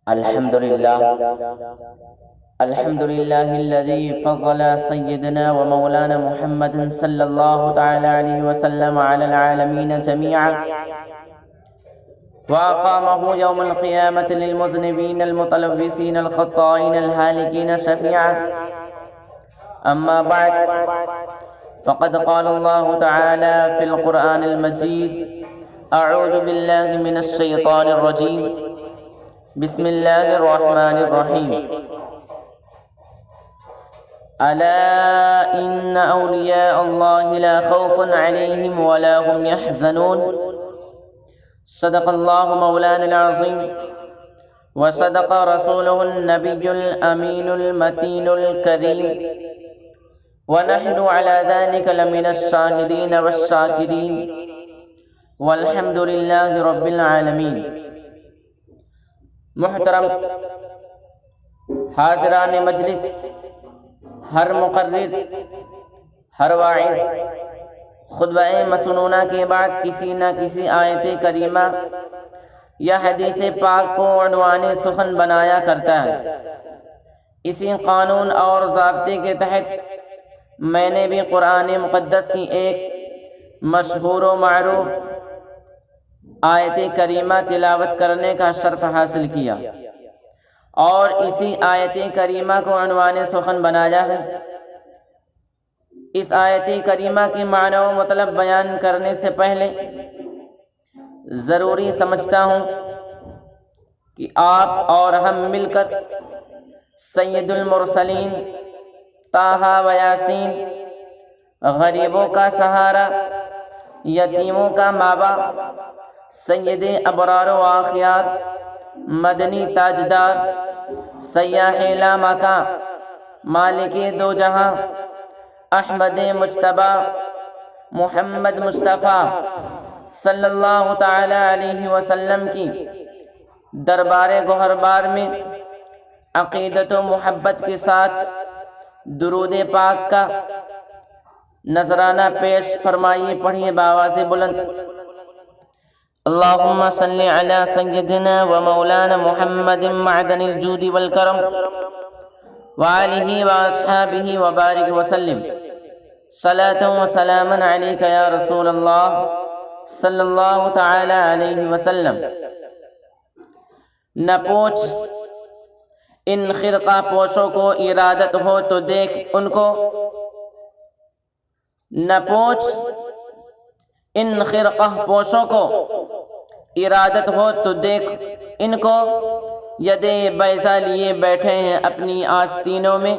الحمد لله الذي فضل سيدنا ومولانا محمد صلى الله تعالى عليه وسلم على العالمين جميعا وأقامه يوم القيامة للمذنبين المتلوثين الخطائين الهالكين شفيعا. أما بعد، فقد قال الله تعالى في القرآن المجيد: أعوذ بالله من الشيطان الرجيم، بسم الله الرحمن الرحيم. ألا إن أولياء الله لا خوف عليهم ولا هم يحزنون. صدق الله مولانا العظيم وصدق رسوله النبي الأمين المتين الكريم، ونحن على ذلك لمن الشاهدين والشاكرين، والحمد لله رب العالمين. محترم حاضران مجلس، ہر مقرر، ہر واعظ خطبہ مسنونہ کے بعد کسی نہ کسی آیت کریمہ یا حدیث پاک کو عنوان سخن بنایا کرتا ہے. اسی قانون اور ضابطے کے تحت میں نے بھی قرآن مقدس کی ایک مشہور و معروف آیت کریمہ تلاوت کرنے کا شرف حاصل کیا اور اسی آیت کریمہ کو عنوان سخن بنایا ہے. اس آیت کریمہ کی معنی و مطلب بیان کرنے سے پہلے ضروری سمجھتا ہوں کہ آپ اور ہم مل کر سید المرسلین طٰہٰ و یاسین، غریبوں کا سہارا، یتیموں کا ماں باپ، سید ابرار و اخیار، مدنی تاجدار، سیاح لامکاں، مالک دو جہاں، احمد مجتبیٰ محمد مصطفیٰ صلی اللہ تعالی علیہ وسلم کی دربار گوہربار میں عقیدت و محبت کے ساتھ درود پاک کا نذرانہ پیش فرمائیے. پڑھیے بآواز بلند: اللہم صلی علی سیدنا و مولانا محمد معدن الجود والکرم وآلہ واصحابہ وبارک وسلم. صلاۃ و سلاما علیک یا رسول اللہ صلی اللہ تعالی علیہ وسلم. نہ پوچھ ان خرقہ پوشوں کو ارادت ہو تو دیکھ ان کو، نہ پوچھ ان خرقہ پوشوں کو ارادت ہو تو دیکھ ان کو، یدے بیضا لیے بیٹھے ہیں اپنی آستینوں میں.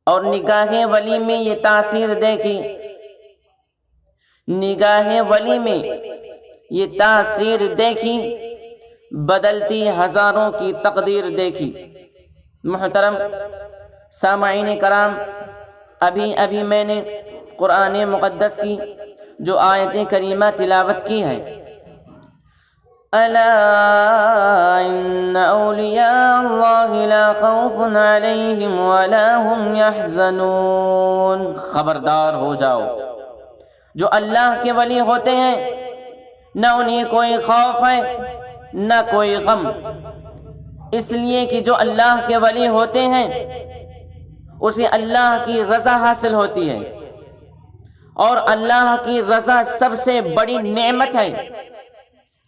اور نگاہ ولی میں یہ تاثیر دیکھی، نگاہ ولی میں یہ تاثیر دیکھی، بدلتی ہزاروں کی تقدیر دیکھی. محترم سامعین کرام، ابھی میں نے قرآن مقدس کی جو آیت کریمہ تلاوت کی ہے: الا ان اولیاء اللہ لا خوف علیہم ولا هم یحزنون. خبردار ہو جاؤ، جو اللہ کے ولی ہوتے ہیں نہ انہیں کوئی خوف ہے نہ کوئی غم، اس لیے کہ جو اللہ کے ولی ہوتے ہیں اسے اللہ کی رضا حاصل ہوتی ہے، اور اللہ کی رضا سب سے بڑی نعمت ہے،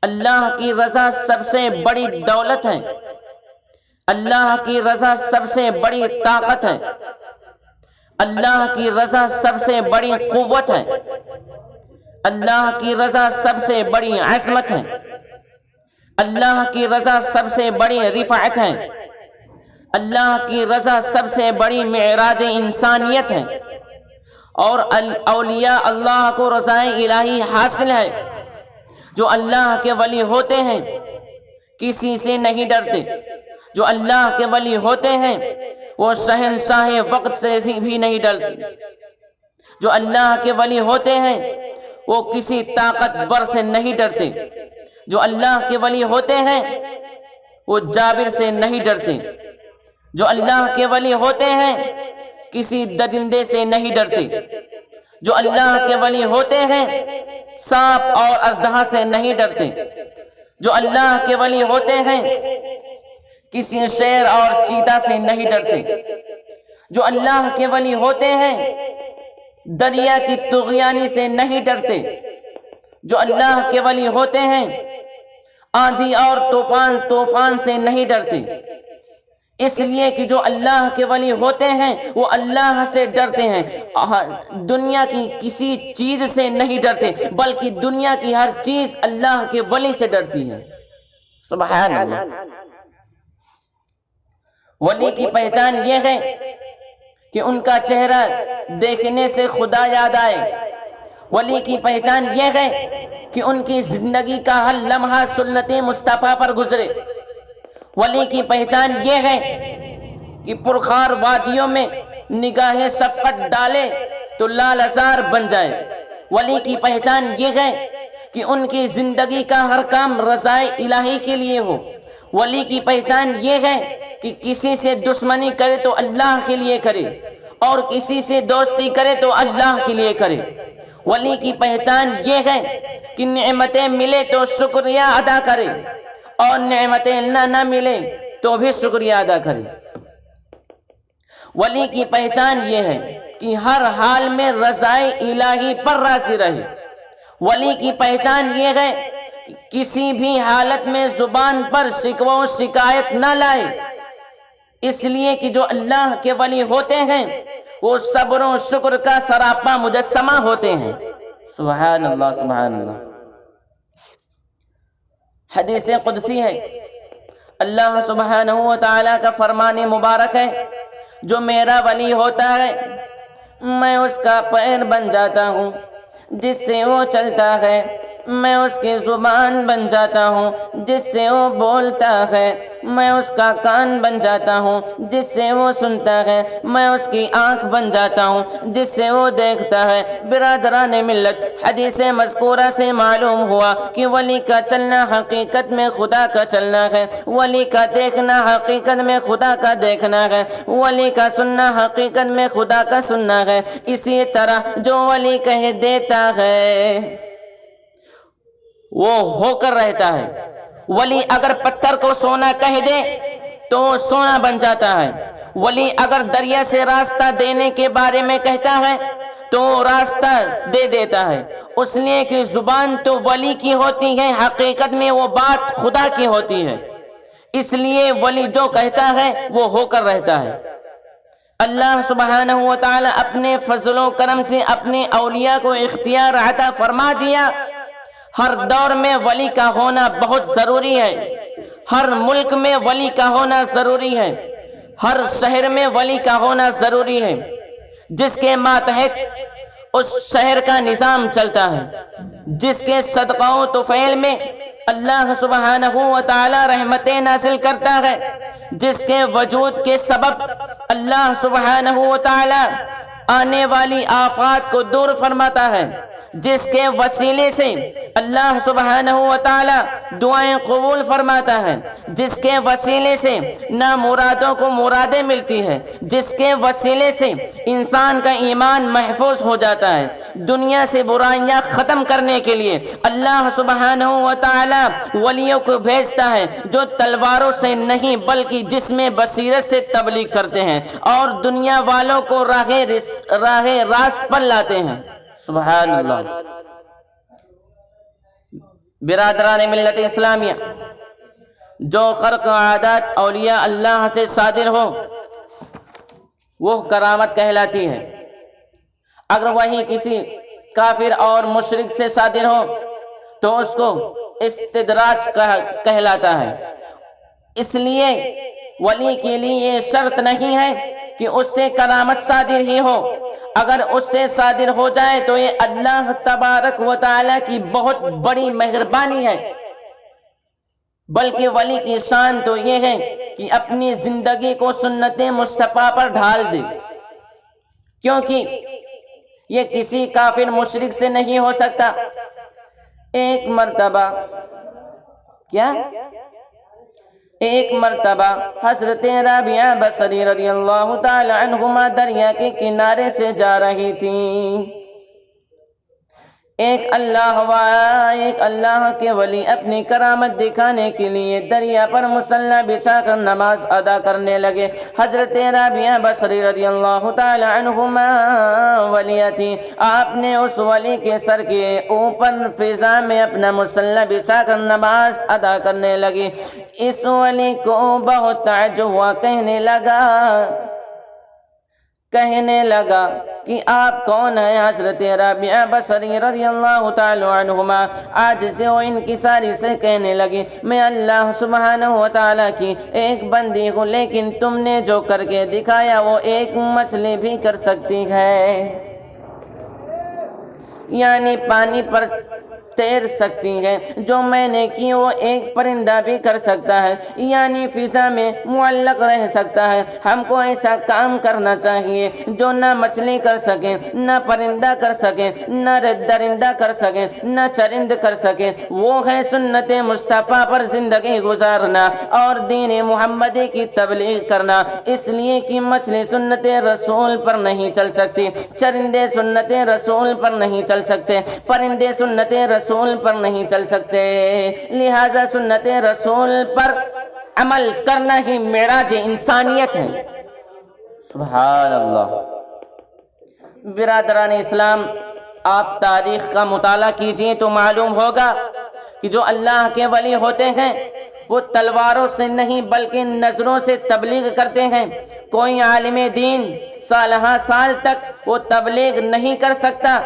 اللہ کی رضا سب سے بڑی دولت ہے، اللہ کی رضا سب سے بڑی طاقت ہے، اللہ کی رضا سب سے بڑی قوت ہے، اللہ کی رضا سب سے بڑی عظمت ہے، اللہ کی رضا سب سے بڑی رفعت ہے، اللہ کی رضا سب سے بڑی معراج انسانیت ہے. اور اولیاء اللہ کو رضا الہی حاصل ہے. جو اللہ کے ولی ہوتے ہیں کسی سے نہیں ڈرتے، جو اللہ کے ولی ہوتے ہیں وہ شہنشاہ وقت سے بھی نہیں ڈرتے، جو اللہ کے ولی ہوتے ہیں وہ کسی طاقتور سے نہیں ڈرتے، جو اللہ کے ولی ہوتے ہیں وہ جابر سے نہیں ڈرتے، جو اللہ کے ولی ہوتے ہیں کسی درندے سے نہیں ڈرتے، جو اللہ کے ولی ہوتے ہیں سانپ اور اژدہا سے نہیں ڈرتے، جو اللہ کے ولی ہوتے ہیں کسی شیر اور چیتا سے نہیں ڈرتے، جو اللہ کے ولی ہوتے ہیں دریا کی طغیانی سے نہیں ڈرتے، جو اللہ کے ولی ہوتے ہیں آندھی اور طوفان سے نہیں ڈرتے، اس لیے کہ جو اللہ کے ولی ہوتے ہیں وہ اللہ سے ڈرتے ہیں، دنیا کی کسی چیز سے نہیں ڈرتے، بلکہ دنیا کی ہر چیز اللہ کے ولی سے ڈرتی ہے۔ سبحان اللہ۔ ولی کی پہچان یہ ہے کہ ان کا چہرہ دیکھنے سے خدا یاد آئے، ولی کی پہچان یہ ہے کہ ان کی زندگی کا ہر لمحہ سنت مصطفیٰ پر گزرے، ولی کی پہچان یہ ہے کہ پرخار وادیوں میں نگاہ شفقت ڈالے تو لال ازار بن جائے، ولی کی پہچان یہ ہے کہ ان کی زندگی کا ہر کام رضائے الہی کے لیے ہو، ولی کی پہچان یہ ہے کہ کسی سے دشمنی کرے تو اللہ کے لیے کرے اور کسی سے دوستی کرے تو اللہ کے لیے کرے، ولی کی پہچان یہ ہے کہ نعمتیں ملے تو شکریہ ادا کرے اور نعمتیں نہ ملے تو بھی شکریہ ادا کرے، ولی کی پہچان یہ ہے کہ ہر حال میں رضائے الہی پر راضی رہے، ولی کی پہچان یہ ہے کہ کسی بھی حالت میں زبان پر شکوہ و شکایت نہ لائے، اس لیے کہ جو اللہ کے ولی ہوتے ہیں وہ صبر و شکر کا سراپا مجسمہ ہوتے ہیں۔ سبحان اللہ سبحان اللہ۔ حدیث قدسی ہے، اللہ سبحانہ و تعالیٰ کا فرمان مبارک ہے، جو میرا ولی ہوتا ہے میں اس کا پیر بن جاتا ہوں، جس سے وہ چلتا ہے میں اس کی زبان بن جاتا ہوں، جس سے وہ بولتا ہے میں اس کا کان بن جاتا ہوں، جس سے وہ سنتا ہے میں اس کی آنکھ بن جاتا ہوں، جس سے وہ دیکھتا ہے۔ برادران ملت، حدیث مذکورہ سے معلوم ہوا کہ ولی کا چلنا حقیقت میں خدا کا چلنا ہے، ولی کا دیکھنا حقیقت میں خدا کا دیکھنا ہے، ولی کا سننا حقیقت میں خدا کا سننا ہے۔ اسی طرح جو ولی کہہ دیتا ہے وہ ہو کر رہتا ہے، ولی اگر پتھر کو سونا کہہ دے تو وہ سونا بن جاتا ہے، ولی اگر دریا سے راستہ دینے کے بارے میں کہتا ہے تو وہ راستہ دے دیتا ہے، اس لیے کہ زبان تو ولی کی ہوتی ہے، حقیقت میں وہ بات خدا کی ہوتی ہے، اس لیے ولی جو کہتا ہے وہ ہو کر رہتا ہے۔ اللہ سبحانہ و تعالی اپنے فضل و کرم سے اپنے اولیاء کو اختیار عطا فرما دیا، ہر دور میں ولی کا ہونا بہت ضروری ہے، ہر ملک میں ولی کا ہونا ضروری ہے، ہر شہر میں ولی کا ہونا ضروری ہے، جس کے ماتحت اس شہر کا نظام چلتا ہے، جس کے صدقہ و طفیل میں اللہ سبحانہ و تعالی رحمتیں نازل کرتا ہے، جس کے وجود کے سبب اللہ سبحانہ و تعالی آنے والی آفات کو دور فرماتا ہے، جس کے وسیلے سے اللہ سبحانہ و تعالی دعائیں قبول فرماتا ہے، جس کے وسیلے سے نامرادوں کو مرادیں ملتی ہیں، جس کے وسیلے سے انسان کا ایمان محفوظ ہو جاتا ہے، دنیا سے برائیاں ختم کرنے کے لیے اللہ سبحانہ و تعالی ولیوں کو بھیجتا ہے، جو تلواروں سے نہیں بلکہ جسم بصیرت سے تبلیغ کرتے ہیں اور دنیا والوں کو راہ راست پر لاتے ہیں۔ سبحان اللہ۔ برادران ملت اسلامیہ، جو خرق عادات اولیاء اللہ سے صادر ہو وہ کرامت کہلاتی ہے، اگر وہی کسی کافر اور مشرک سے صادر ہو تو اس کو استدراج کہلاتا ہے۔ اس لیے ولی کے لیے یہ شرط نہیں ہے کہ اس سے کرامت صادر ہی ہو، اگر اس سے صادر ہو جائے تو یہ اللہ تبارک و تعالی کی بہت بڑی مہربانی ہے، بلکہ ولی کی شان تو یہ ہے کہ اپنی زندگی کو سنت مصطفیٰ پر ڈھال دے، کیونکہ یہ کسی کافر مشرک سے نہیں ہو سکتا۔ ایک مرتبہ حضرت رابعہ بصری رضی اللہ تعالی عنہما دریا کے کنارے سے جا رہی تھیں، ایک اللہ کے ولی اپنی کرامت دکھانے کے لیے دریا پر مصلی بچھا کر نماز ادا کرنے لگے۔ حضرت رابعہ بصری رضی اللہ تعالی عنہما ولیہ تھی، آپ نے اس ولی کے سر کے اوپر فضا میں اپنا مصلی بچھا کر نماز ادا کرنے لگی۔ اس ولی کو بہت تعجب ہوا، کہنے لگا کہ آپ کون ہیں؟ حضرت رابعہ بصری رضی اللہ تعالی عنہما عاجز و انکساری سے کہنے لگی، میں اللہ سبحانہ و تعالیٰ کی ایک بندی ہوں، لیکن تم نے جو کر کے دکھایا وہ ایک مچھلی بھی کر سکتی ہے، یعنی پانی پر تیر سکتی ہے۔ جو میں نے کی وہ ایک پرندہ بھی کر سکتا ہے، یعنی فضا میں معلق رہ سکتا ہے۔ ہم کو ایسا کام کرنا چاہیے جو نہ مچھلی کر سکے، نہ پرندہ کر سکے، نہ درندہ کر سکے، نہ چرند کر سکے، وہ ہے سنت مصطفیٰ پر زندگی گزارنا اور دین محمدی کی تبلیغ کرنا، اس لیے کہ مچھلی سنت رسول پر نہیں چل سکتی، چرندے سنت رسول پر نہیں چل سکتے، پرندے سنت رسول پر نہیں چل سکتے، لہذا سنت رسول پر عمل کرنا ہی معراج انسانیت ہے۔ سبحان اللہ۔ برادران اسلام، آپ تاریخ کا مطالعہ کیجئے تو معلوم ہوگا کہ جو اللہ کے ولی ہوتے ہیں وہ تلواروں سے نہیں بلکہ نظروں سے تبلیغ کرتے ہیں۔ کوئی عالم دین سالہ سال تک وہ تبلیغ نہیں کر سکتا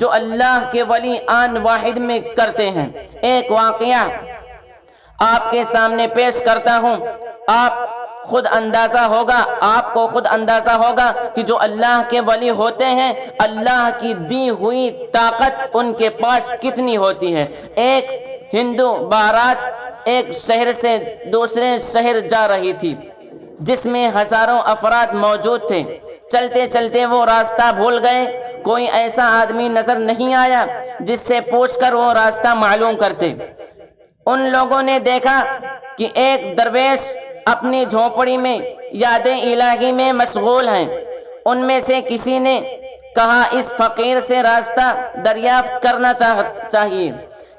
جو اللہ کے ولی آن واحد میں کرتے ہیں۔ ایک واقعہ آپ کے سامنے پیش کرتا ہوں، آپ کو خود اندازہ ہوگا کہ جو اللہ کے ولی ہوتے ہیں اللہ کی دی ہوئی طاقت ان کے پاس کتنی ہوتی ہے۔ ایک ہندو بارات ایک شہر سے دوسرے شہر جا رہی تھی جس میں ہزاروں افراد موجود تھے۔ چلتے چلتے وہ راستہ بھول گئے، کوئی ایسا آدمی نظر نہیں آیا جس سے پوچھ کر وہ راستہ معلوم کرتے۔ ان لوگوں نے دیکھا کہ ایک درویش اپنی جھونپڑی میں یادیں الہی میں مشغول ہیں۔ ان میں سے کسی نے کہا اس فقیر سے راستہ دریافت کرنا چاہیے۔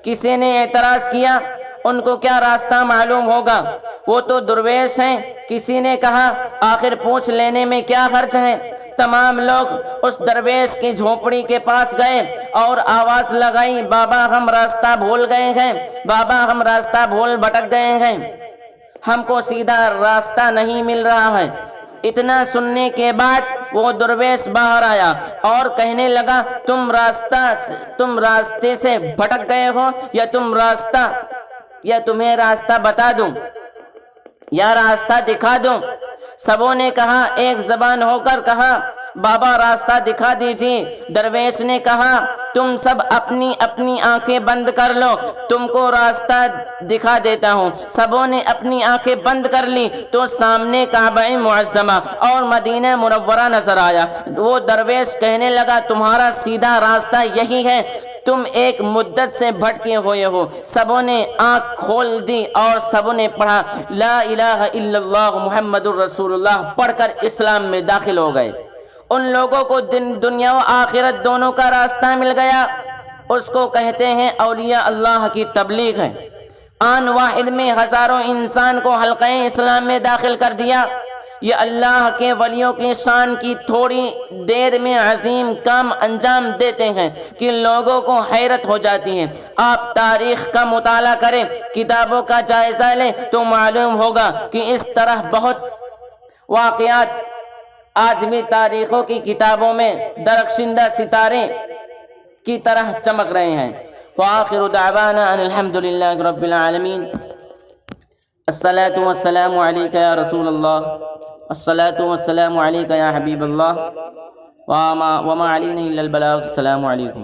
کسی نے اعتراض کیا ان کو کیا راستہ معلوم ہوگا، وہ تو درویش ہیں۔ کسی نے کہا آخر پوچھ لینے میں کیا حرج ہے۔ تمام لوگ اس درویش کی جھونپڑی کے پاس گئے اور آواز لگائی، بابا ہم راستہ بھول گئے ہیں، بابا ہم راستہ بھٹک گئے ہیں، ہم کو سیدھا راستہ نہیں مل رہا ہے۔ اتنا سننے کے بعد وہ درویش باہر آیا اور کہنے لگا تم راستے سے بھٹک گئے ہو یا تمہیں راستہ بتا دوں یا راستہ دکھا دوں؟ سبوں نے کہا، ایک زبان ہو کر کہا بابا راستہ دکھا دیجیے۔ درویش نے کہا تم سب اپنی اپنی آنکھیں بند کر لو، تم کو راستہ دکھا دیتا ہوں۔ سبوں نے اپنی آنکھیں بند کر لی تو سامنے کعبہ معظمہ اور مدینہ منورہ نظر آیا۔ وہ درویش کہنے لگا تمہارا سیدھا راستہ یہی ہے، تم ایک مدت سے بھٹکے ہوئے ہو۔ سبوں نے آنکھ کھول دی اور سبوں نے پڑھا لا الہ الا اللہ محمد الرسول اللہ پڑھ کر اسلام میں داخل ہو گئے۔ ان لوگوں کو دنیا و آخرت دونوں کا راستہ مل گیا۔ اس کو کہتے ہیں اولیاء اللہ کی تبلیغ ہے۔ آن واحد میں ہزاروں انسان کو حلقہ اسلام میں داخل کر دیا۔ یہ اللہ کے ولیوں کی شان کی تھوڑی دیر میں عظیم کام انجام دیتے ہیں کہ لوگوں کو حیرت ہو جاتی ہے۔ آپ تاریخ کا مطالعہ کریں، کتابوں کا جائزہ لیں تو معلوم ہوگا کہ اس طرح بہت واقعات آج بھی تاریخوں کی کتابوں میں درخشندہ ستارے کی طرح چمک رہے ہیں۔ وآخر دعوانا ان الحمد للہ رب العالمین۔ الصلاة والسلام علیکہ یا رسول اللہ، الصلاة والسلام علیکہ یا حبیب اللہ، وما علینا الا البلاغ۔ السلام علیکم۔